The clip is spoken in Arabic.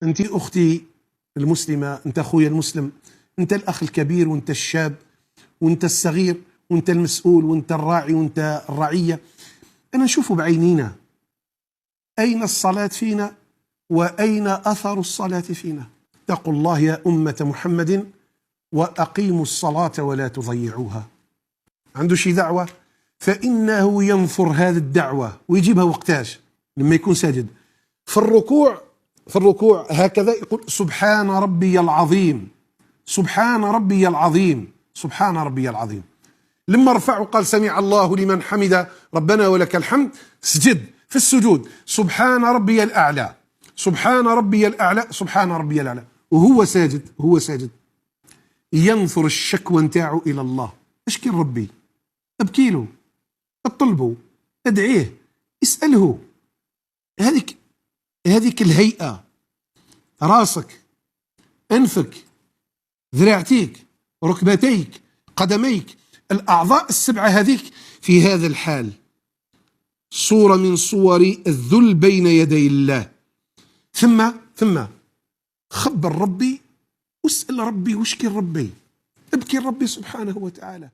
أنت أختي المسلمة، أنت أخوي المسلم، أنت الأخ الكبير وأنت الشاب وأنت الصغير وأنت المسؤول وأنت الراعي وأنت الرعية. أنا نشوف بعينينا أين الصلاة فينا وأين أثر الصلاة فينا. اتقوا الله يا أمة محمد وأقيموا الصلاة ولا تضيعوها. عنده شي دعوة فإنه ينثر هذه الدعوة ويجيبها وقتاش؟ لما يكون ساجد في الركوع هكذا يقول سبحان ربي العظيم، سبحان ربي العظيم، سبحان ربي العظيم. لما رفع وقال سمع الله لمن حمد ربنا ولك الحمد، سجد في السجود سبحان ربي الأعلى، سبحان ربي الأعلى، سبحان ربي الأعلى. وهو ساجد ينثر الشكوى نتاعه إلى الله. اشكي ربي، ابكي له، اطلبه، ادعيه، اسأله. هذيك الهيئة، راسك، أنفك، ذراعتيك، ركبتيك، قدميك، الأعضاء السبعة هذيك في هذا الحال صورة من صور الذل بين يدي الله. ثم خبر ربي واسأل ربي واشكي ربي، ابكي ربي سبحانه وتعالى.